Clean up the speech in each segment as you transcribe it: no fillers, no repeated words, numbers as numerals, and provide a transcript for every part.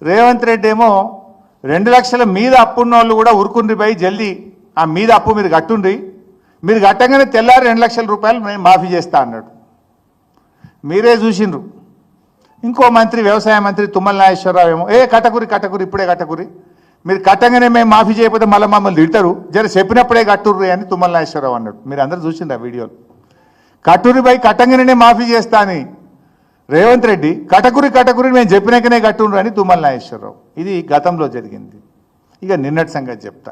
రేవంత్ రెడ్డి ఏమో 2 లక్షల మీద అప్పున్న వాళ్ళు కూడా ఉరుకుండ్రి పోయి జల్దీ ఆ మీద అప్పు మీరు కట్టుండ్రి, మీరు కట్టగానే తెల్లారి 2 లక్షల రూపాయలు నేను మాఫీ చేస్తా అన్నాడు. మీరే చూసిండ్రు. ఇంకో మంత్రి వ్యవసాయ మంత్రి తుమ్మల నాగేశ్వరరావు ఏమో కట్టకురి ఇప్పుడే కట్టకురి, మీరు కట్టగానే మేము మాఫీ చేయకపోతే మళ్ళీ మమ్మల్ని తిడతారు, జర చెప్పినప్పుడే కట్టుర్రి అని తుమ్మల నాగేశ్వరరావు అన్నాడు. మీరు అందరూ చూసిండ్రు ఆ వీడియోలు. కట్టుర్రి పోయి కట్టంగానే మాఫీ చేస్తా అని రేవంత్ రెడ్డి, కటకురి మేము చెప్పినాకనే కట్టుండ్రు అని తుమ్మల నాగేశ్వరరావు. ఇది గతంలో జరిగింది. ఇక నిన్నటి సంగతి చెప్తా.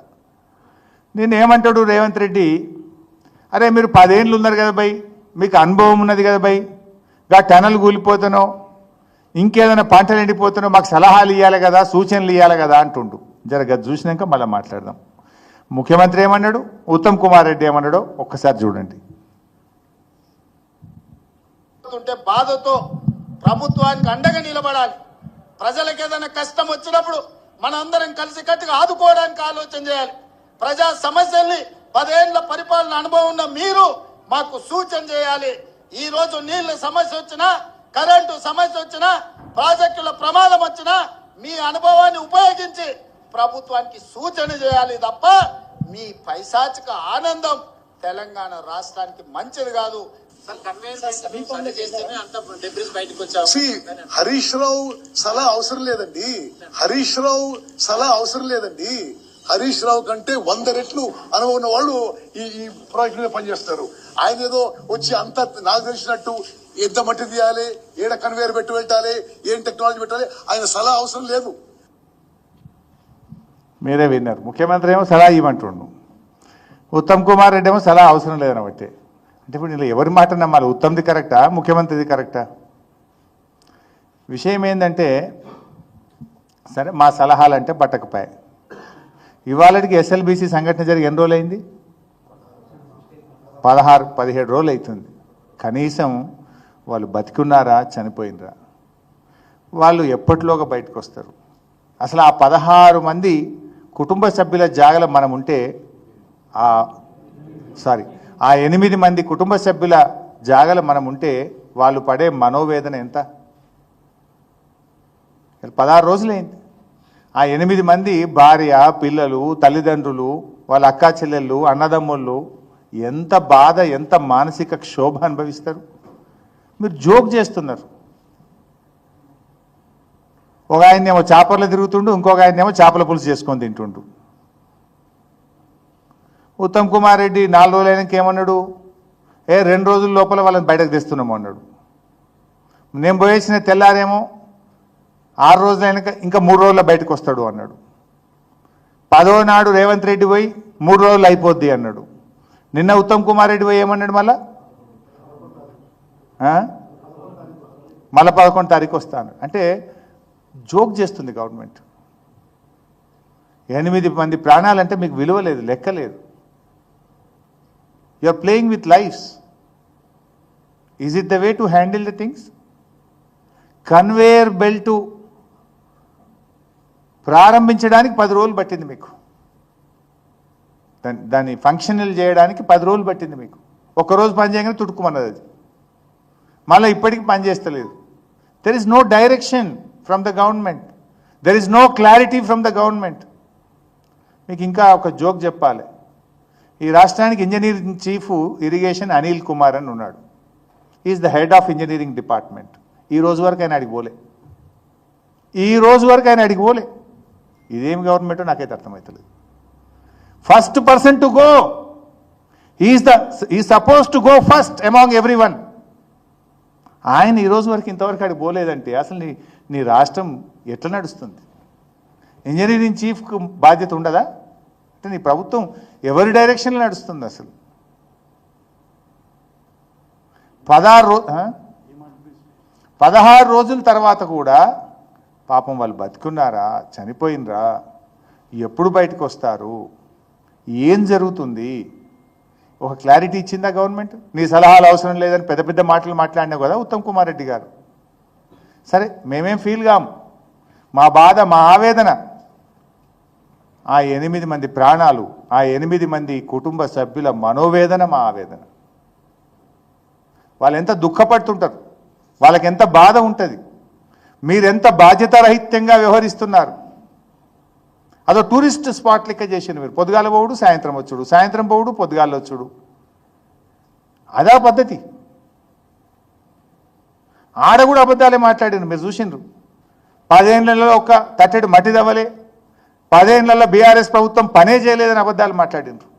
ఏమంటాడు రేవంత్ రెడ్డి, అరే మీరు 10 ఏళ్ళు ఉన్నారు కదా భయ్, మీకు అనుభవం ఉన్నది కదా భయ్, గా టనల్ కూలిపోతానో ఇంకేదైనా పంటలు ఎండిపోతానో మాకు సలహాలు ఇవ్వాలి కదా, సూచనలు ఇవ్వాలి కదా అంటుండు. జరగదు చూసినాక మళ్ళీ మాట్లాడదాం. ముఖ్యమంత్రి ఏమన్నాడు, ఉత్తమ్ కుమార్ రెడ్డి ఏమన్నాడో ఒక్కసారి చూడండి. బాధతో ప్రభుత్వానికి అండగా నిలబడాలి. ప్రజలకు ఏదైనా కష్టం వచ్చినప్పుడు మనందరం కలిసి కట్టుగా ఆదుకోవడానికి ఆలోచన చేయాలి. ప్రజా సమస్యల్ని 10 ఏళ్ల పరిపాలన అనుభవం ఉన్న మీరు మాకు సూచన చేయాలి. ఈ రోజు నీళ్ల సమస్య వచ్చినా, కరెంటు సమస్య వచ్చినా, ప్రాజెక్టుల ప్రమాదం వచ్చినా మీ అనుభవాన్ని ఉపయోగించి ప్రభుత్వానికి సూచన చేయాలి తప్ప మీ పైశాచిక ఆనందం తెలంగాణ రాష్ట్రానికి మంచిది కాదు. హరీష్ రావు సలహా అవసరం లేదండి. హరీష్ రావు కంటే 100 రెట్లు అనుభవం ఉన్న వాళ్ళు ఈ ప్రాజెక్ట్ మీద పనిచేస్తారు. ఆయన ఏదో వచ్చి అంత నాకు తెలిసినట్టు ఎంత మట్టి తీయాలి, ఏడ కన్వేయర్ పెట్టి పెట్టాలి, ఏం టెక్నాలజీ పెట్టాలి, ఆయన సలహా అవసరం లేదు. మీరే విన్నారు. ముఖ్యమంత్రి ఏమో సలహా ఇవ్వమంటుండు, ఉత్తమ్ కుమార్ రెడ్డి ఏమో సలహా అవసరం లేదని బట్టి. అంటే ఇప్పుడు ఇలా ఎవరి మాట నమ్మాలి? ఉత్తమ్ది కరెక్టా, ముఖ్యమంత్రిది కరెక్టా? విషయం ఏంటంటే, సరే మా సలహాలు అంటే పట్టకపోయాయి. ఇవాళకి ఎస్ఎల్బీసీ సంఘటన జరిగి ఎన్ని రోజులు అయింది? 16-17 రోజులు అవుతుంది. కనీసం వాళ్ళు బతికున్నారా, చనిపోయినరా? వాళ్ళు ఎప్పటిలోగా బయటకు వస్తారు? అసలు ఆ 16 మంది కుటుంబ సభ్యుల జాగలో మనం ఉంటే, ఆ 8 మంది కుటుంబ సభ్యుల జాగలో మనం ఉంటే వాళ్ళు పడే మనోవేదన ఎంత? 16 రోజులైంది. ఆ 8 మంది భార్య, పిల్లలు, తల్లిదండ్రులు, వాళ్ళ అక్కా చెల్లెళ్ళు, అన్నదమ్ముళ్ళు ఎంత బాధ, ఎంత మానసిక క్షోభ అనుభవిస్తారు? మీరు జోక్ చేస్తున్నారు. ఒక ఆయన్నేమో చేపలు తిరుగుతుండు, ఇంకొక ఆయన్నేమో చేపల పులుసు చేసుకొని తింటుండు. ఉత్తమ్ కుమార్ రెడ్డి 4 రోజులైనాక ఏమన్నాడు, 2 రోజుల లోపల వాళ్ళని బయటకు తెస్తున్నాము అన్నాడు. నేను పోయేసిన తెల్లారేమో 6 రోజులైనాక ఇంకా 3 రోజుల్లో బయటకు వస్తాడు అన్నాడు. 10వ నాడు రేవంత్ రెడ్డి పోయి 3 రోజులు అయిపోద్ది అన్నాడు. నిన్న ఉత్తమ్ కుమార్ రెడ్డి పోయి ఏమన్నాడు, మళ్ళా 11 తారీఖు వస్తాను అంటే జోక్ చేస్తుంది గవర్నమెంట్. 8 మంది ప్రాణాలంటే మీకు విలువ లేదు, లెక్క లేదు. You are playing with lifes. Is it the way to handle the things? Conveyor belt ప్రారంభించడానికి 10 రోజులు పట్టింది మీకు. దాన్ని ఫంక్షనల్ చేయడానికి 10 రోజులు పట్టింది మీకు. ఒక్కరోజు పని చేయగానే తుడుక్కుమన్నది అది. మళ్ళీ ఇప్పటికీ పనిచేస్తలేదు. There is no direction from the government. There is no clarity from the government. మీకు ఇంకా ఒక జోక్ చెప్పాలి. ఈ రాష్ట్రానికి engineering chief irrigation Anil Kumar అని ఉన్నాడు. Is the head of engineering department. ఈ రోజు వరకు ఆయన అడిగిపోలే. ఇదేం గవర్నమెంటో నాకైతే అర్థమవుతలేదు. First person to go, he suppose to go first among everyone. ఆయన ఈ రోజు వరకు ఇంతవరకు అడిగి పోలేదంటే అసలు నీ రాష్ట్రం ఎట్లా నడుస్తుంది? ఇంజనీరింగ్ చీఫ్కు బాధ్యత ఉండదా? అంటే నీ ప్రభుత్వం ఎవరి డైరెక్షన్లో నడుస్తుంది? అసలు 16 రోజుల తర్వాత కూడా పాపం వాళ్ళు బతికున్నారా, చనిపోయినరా, ఎప్పుడు బయటకు వస్తారు, ఏం జరుగుతుంది? ఒక క్లారిటీ ఇచ్చిందా గవర్నమెంట్? నీ సలహాలు అవసరం లేదని పెద్ద పెద్ద మాటలు మాట్లాడినావు కదా ఉత్తమ్ కుమార్ రెడ్డి గారు. సరే, మేమేం ఫీల్ కాము. మా బాధ, మా ఆవేదన ఆ 8 మంది ప్రాణాలు, ఆ 8 మంది కుటుంబ సభ్యుల మనోవేదన మా ఆవేదన. వాళ్ళు ఎంత దుఃఖపడుతుంటారు, వాళ్ళకి ఎంత బాధ ఉంటుంది. మీరెంత బాధ్యతారహిత్యంగా వ్యవహరిస్తున్నారు. అదో టూరిస్ట్ స్పాట్ లెక్క చేసిండు మీరు. పొద్దుగాల పోవుడు, సాయంత్రం వచ్చుడు, సాయంత్రం పోవుడు, పొద్దుగాల వచ్చుడు. అదా పద్ధతి. ఆడ కూడా అబద్ధాలే మాట్లాడిండ్రు, మీరు చూసిండ్రు. 10 ఏళ్లలో ఒక తట్టెడు మట్టి దవ్వలే, 10 ఏళ్లలో బీఆర్ఎస్ ప్రభుత్వం పనే చేయలేదని అబద్ధాలు మాట్లాడిండ్రు.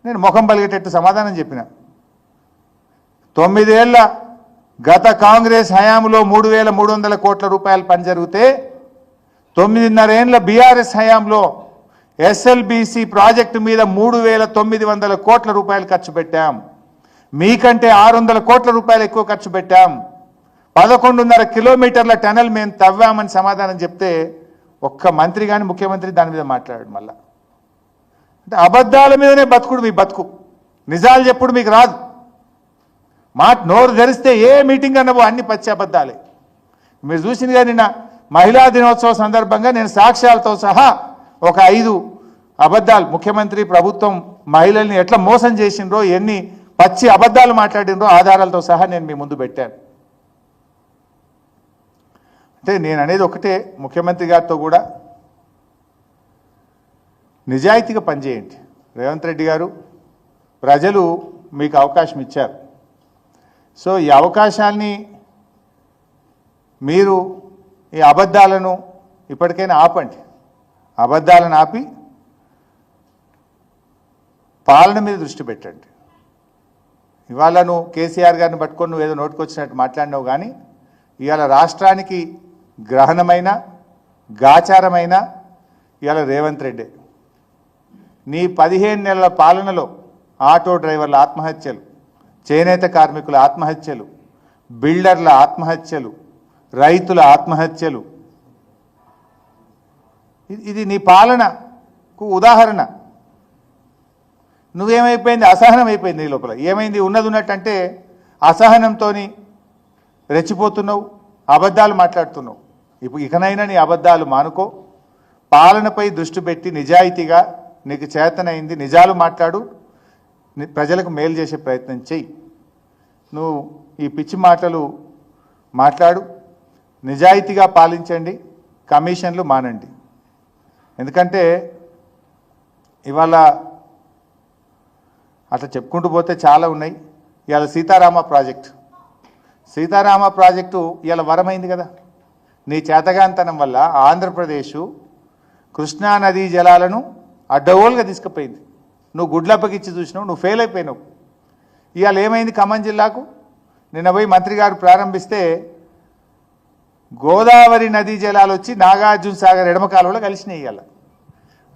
నేను ముఖం పలిగేటట్టు సమాధానం చెప్పిన. 9 ఏళ్ల గత కాంగ్రెస్ హయాంలో 3,300 కోట్ల రూపాయలు పని జరిగితే 9.5 ఏళ్ల బీఆర్ఎస్ హయాంలో ఎస్ఎల్బీసీ ప్రాజెక్టు మీద 3,900 కోట్ల రూపాయలు ఖర్చు పెట్టాం. మీకంటే 600 కోట్ల రూపాయలు ఎక్కువ ఖర్చు పెట్టాం. 11.5 కిలోమీటర్ల టనల్ మేము తవ్వామని సమాధానం చెప్తే ఒక్క మంత్రి కానీ ముఖ్యమంత్రి దాని మీద మాట్లాడాడు. మళ్ళా అంటే అబద్ధాల మీదనే బతుకుడు మీ బతుకు, నిజాలు చెప్పుడు మీకు రాదు. నోరు ధరిస్తే ఏ మీటింగ్ అన్నవో అన్ని పచ్చి అబద్ధాలే. మీరు చూసిందిగా నిన్న మహిళా దినోత్సవ సందర్భంగా నేను సాక్ష్యాలతో సహా ఒక 5 అబద్ధాలు, ముఖ్యమంత్రి ప్రభుత్వం మహిళల్ని ఎట్లా మోసం చేసిండ్రో, ఎన్ని పచ్చి అబద్ధాలు మాట్లాడిండ్రో ఆధారాలతో సహా నేను మీ ముందు పెట్టాను. అంటే నేను అనేది ఒకటే, ముఖ్యమంత్రి గారితో కూడా నిజాయితీగా పనిచేయండి. రేవంత్ రెడ్డి గారు, ప్రజలు మీకు అవకాశం ఇచ్చారు. సో ఈ అవకాశాన్ని మీరు ఈ అబద్ధాలను ఇప్పటికైనా ఆపండి. అబద్ధాలను ఆపి పాలన మీద దృష్టి పెట్టండి. ఇవాళ నువ్వు కేసీఆర్ గారిని పట్టుకొని నువ్వు ఏదో నోటుకొచ్చినట్టు మాట్లాడినావు, కానీ ఇవాళ రాష్ట్రానికి గ్రహణమైన గాచారమైన ఇవాళ రేవంత్ రెడ్డి. నీ 15 నెలల పాలనలో ఆటో డ్రైవర్ల ఆత్మహత్యలు, చేనేత కార్మికుల ఆత్మహత్యలు, బిల్డర్ల ఆత్మహత్యలు, రైతుల ఆత్మహత్యలు, ఇది నీ పాలనకు ఉదాహరణ. నువ్వేమైపోయింది, అసహనం అయిపోయింది నీ లోపల. ఏమైంది, ఉన్నది ఉన్నట్టంటే అసహనంతో రెచ్చిపోతున్నావు, అబద్ధాలు మాట్లాడుతున్నావు. ఇప్పుడు ఇకనైనా నీ అబద్ధాలు మానుకో, పాలనపై దృష్టి పెట్టి నిజాయితీగా నీకు చేతనైంది నిజాలు మాట్లాడు, ప్రజలకు మేలు చేసే ప్రయత్నం చెయ్యి. నువ్వు ఈ పిచ్చి మాటలు మాట్లాడు, నిజాయితీగా పాలించండి, కమిషన్లు మానండి. ఎందుకంటే ఇవాళ అట్లా చెప్పుకుంటూ పోతే చాలా ఉన్నాయి. ఇవాళ సీతారామ ప్రాజెక్టు ఇవాళ వరమైంది కదా. నీ చేతగాంతనం వల్ల ఆంధ్రప్రదేశ్ కృష్ణా నదీ జలాలను అడ్డగోలుగా తీసుకుపోయింది. నువ్వు గుడ్లప్పకిచ్చి చూసినావు, నువ్వు ఫెయిల్ అయిపోయినావు. ఇవాళ ఏమైంది ఖమ్మం జిల్లాకు? నిన్న పోయి మంత్రి గారు ప్రారంభిస్తే గోదావరి నదీ జలాలు వచ్చి నాగార్జున సాగర్ ఎడమ కాలువలో కలిసినాయి. ఇవాళ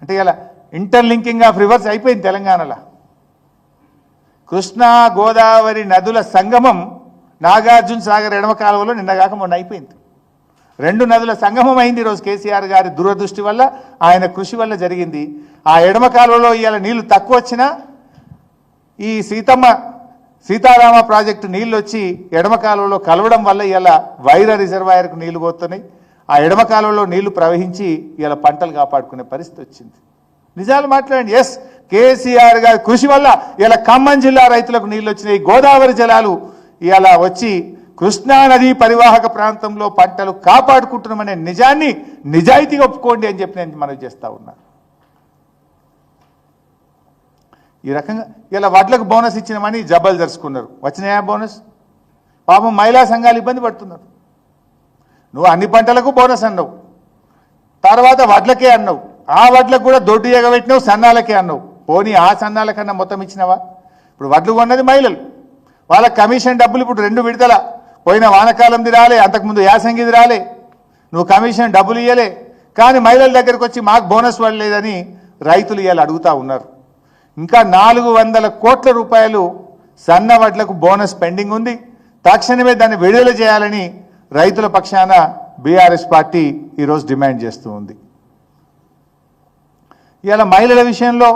అంటే ఇలా ఇంటర్లింకింగ్ ఆఫ్ రివర్స్ అయిపోయింది తెలంగాణలో. కృష్ణా గోదావరి నదుల సంగమం నాగార్జున సాగర్ ఎడమ కాలువలో నిన్నగాక మొన్న అయిపోయింది. 2 నదుల సంగమం అయింది ఈరోజు. కేసీఆర్ గారి దూరదృష్టి వల్ల, ఆయన కృషి వల్ల జరిగింది. ఆ ఎడమ కాలువలో ఇవాళ నీళ్లు తక్కువ వచ్చినా ఈ సీతారామ ప్రాజెక్టు నీళ్ళు వచ్చి ఎడమ కాలువలో కలవడం వల్ల ఇలా వైరా రిజర్వాయర్కు నీళ్లు పోతున్నాయి. ఆ ఎడమ కాలువలో నీళ్లు ప్రవహించి ఇలా పంటలు కాపాడుకునే పరిస్థితి వచ్చింది. నిజాలు మాట్లాడండి. ఎస్, కేసీఆర్ గారి కృషి వల్ల ఇలా ఖమ్మం జిల్లా రైతులకు నీళ్లు వచ్చినాయి. గోదావరి జలాలు ఇలా వచ్చి కృష్ణా నదీ పరివాహక ప్రాంతంలో పంటలు కాపాడుకుంటున్నామనే నిజాన్ని నిజాయితీగా ఒప్పుకోండి అని చెప్పి నేను మనవి చేస్తా ఉన్నా. ఈ రకంగా ఇలా వడ్లకు బోనస్ ఇచ్చినామని జబ్బలు జరుచుకున్నారు. వచ్చినాయా బోనస్? పాపం మహిళా సంఘాలు ఇబ్బంది పడుతున్నారు. నువ్వు అన్ని పంటలకు బోనస్ అన్నావు, తర్వాత వడ్లకే అన్నావు. ఆ వడ్లకు కూడా దొడ్డు ఎగబెట్టినావు, సన్నాలకే అన్నావు. పోనీ ఆ సన్నాల కన్నా మొత్తం ఇచ్చినావా? ఇప్పుడు వడ్లు కొన్నది మహిళలు, వాళ్ళ కమిషన్ డబ్బులు ఇప్పుడు 2 విడతల. పోయిన వానకాలంది రాలే, అంతకుముందు యాసంగిది రాలే, నువ్వు కమిషన్ డబ్బులు ఇవ్వలే. కానీ మహిళల దగ్గరకు వచ్చి మాకు బోనస్ పడలేదని రైతులు ఇవాళ అడుగుతూ ఉన్నారు. ఇంకా 400 కోట్ల రూపాయలు సన్న వడ్లకు బోనస్ పెండింగ్ ఉంది. తక్షణమే దాన్ని విడుదల చేయాలని రైతుల పక్షాన బీఆర్ఎస్ పార్టీ ఈరోజు డిమాండ్ చేస్తూ ఉంది. ఇవాళ మహిళల విషయంలో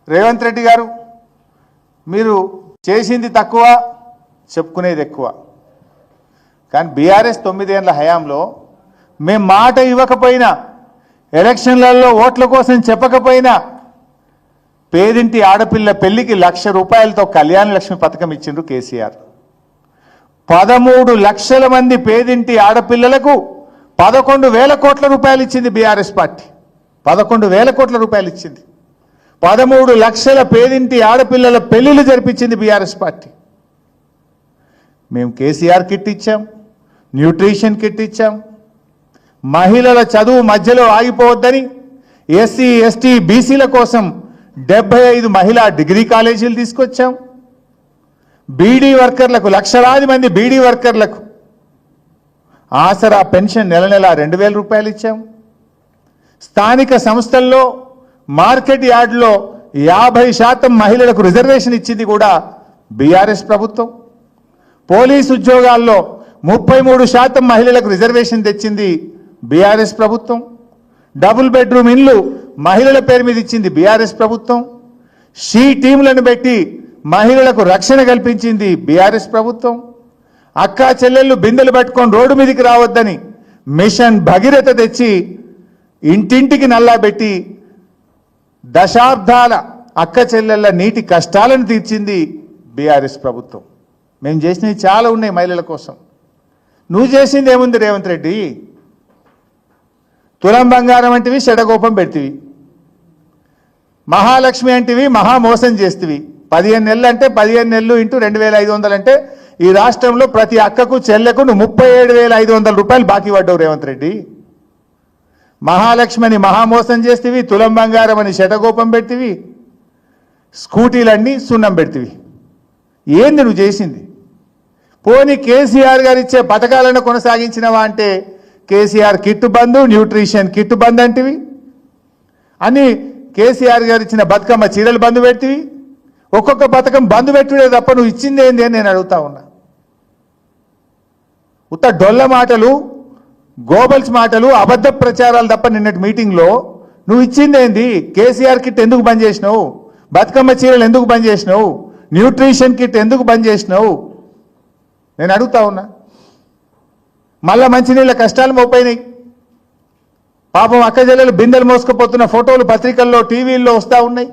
రేవంత్ రెడ్డి గారు, మీరు చేసింది తక్కువ, చెప్పుకునేది ఎక్కువ. కానీ బీఆర్ఎస్ 9 ఏళ్ల హయాంలో మేము మాట ఇవ్వకపోయినా, ఎలక్షన్లలో ఓట్ల కోసం చెప్పకపోయినా, పేదింటి ఆడపిల్ల పెళ్లికి 1,00,000 రూపాయలతో కళ్యాణ లక్ష్మి పథకం ఇచ్చిండ్రు కేసీఆర్. 13 లక్షల మంది పేదింటి ఆడపిల్లలకు 11,000 కోట్ల రూపాయలు ఇచ్చింది బీఆర్ఎస్ పార్టీ. 11,000 కోట్ల రూపాయలు ఇచ్చింది. 13 లక్షల పేదింటి ఆడపిల్లల పెళ్లిళ్ళు జరిపించింది బీఆర్ఎస్ పార్టీ. మేము కేసీఆర్ కిట్ ఇచ్చాం, న్యూట్రిషన్ కిట్ ఇచ్చాం, మహిళల చదువు మధ్యలో ఆగిపోవద్దని ఎస్సీ ఎస్టీ బీసీల కోసం 75 మహిళా డిగ్రీ కాలేజీలు తీసుకొచ్చాం. బీడీ వర్కర్లకు, లక్షలాది మంది బీడీ వర్కర్లకు ఆసరా పెన్షన్ నెల నెల 2,000 రూపాయలు ఇచ్చాం. స్థానిక సంస్థల్లో మార్కెట్ యార్డులో 50% మహిళలకు రిజర్వేషన్ ఇచ్చింది కూడా బీఆర్ఎస్ ప్రభుత్వం. పోలీసు ఉద్యోగాల్లో 33% మహిళలకు రిజర్వేషన్ తెచ్చింది బీఆర్ఎస్ ప్రభుత్వం. డబుల్ బెడ్రూమ్ ఇల్లు మహిళల పేరు మీద ఇచ్చింది బీఆర్ఎస్ ప్రభుత్వం. షీ టీంలను పెట్టి మహిళలకు రక్షణ కల్పించింది బీఆర్ఎస్ ప్రభుత్వం. అక్కా చెల్లెళ్ళు బిందెలు పట్టుకొని రోడ్డు మీదకి రావద్దని మిషన్ భగీరథ తెచ్చి ఇంటింటికి నల్లా పెట్టి దశాబ్దాల అక్క చెల్లెళ్ళ నీటి కష్టాలను తీర్చింది బీఆర్ఎస్ ప్రభుత్వం. మేము చేసినవి చాలా ఉన్నాయి మహిళల కోసం. నువ్వు చేసింది ఏముంది రేవంత్ రెడ్డి? తులం బంగారం అంటివి, షడగోపం పెడితివి. మహాలక్ష్మి అంటివి, మహా మోసం చేస్తేవి. 15 నెలలు అంటే 15 నెలలు ఇంటూ 2,500 అంటే ఈ రాష్ట్రంలో ప్రతి అక్కకు చెల్లెకు నువ్వు 37,500 రూపాయలు బాకీ పడ్డావు రేవంత్ రెడ్డి. మహాలక్ష్మి అని మహామోసం చేస్తేవి, తులం బంగారం అని శటగోపం పెడితివి, స్కూటీలన్నీ సున్నం పెడితివి. ఏంది నువ్వు చేసింది? పోనీ కేసీఆర్ గారు ఇచ్చే పథకాలను కొనసాగించినవా అంటే కేసీఆర్ కిట్ బంద్, న్యూట్రిషన్ కిట్ బంద్ అంటివి. అని కేసీఆర్ గారు ఇచ్చిన బతుకమ్మ చీరలు బంద్ పెడితివి. ఒక్కొక్క పథకం బంద్ పెట్టుడే తప్ప నువ్వు ఇచ్చింది ఏంది అని నేను అడుగుతా ఉన్నా. ఉత్త డొల్ల మాటలు, గోబల్స్ మాటలు, అబద్ధ ప్రచారాలు తప్ప నిన్నటి మీటింగ్లో నువ్వు ఇచ్చింది ఏంది? కేసీఆర్ కిట్ ఎందుకు బంద్ చేసినావు? బతుకమ్మ చీరలు ఎందుకు బంద్ చేసినావు? న్యూట్రిషన్ కిట్ ఎందుకు బంద్ చేసినావు? నేను అడుగుతా ఉన్నా. మళ్ళా మంచినీళ్ళ కష్టాలు మోపైనాయి. పాపం అక్క చెల్లెలు బిందెలు మోసుకుపోతున్న ఫోటోలు పత్రికల్లో, టీవీల్లో వస్తూ ఉన్నాయి.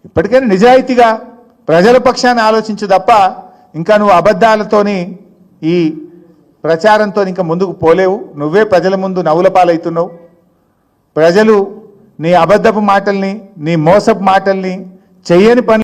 ఇప్పటికైనా నిజాయితీగా ప్రజల పక్షాన్ని ఆలోచించు తప్ప ఇంకా నువ్వు అబద్ధాలతోని, ఈ ప్రచారంతో ఇంకా ముందుకు పోలేవు. నువ్వే ప్రజల ముందు నవ్వుల పాలవుతున్నావు. ప్రజలు నీ అబద్ధపు మాటల్ని, నీ మోసపు మాటల్ని, చెయ్యని పని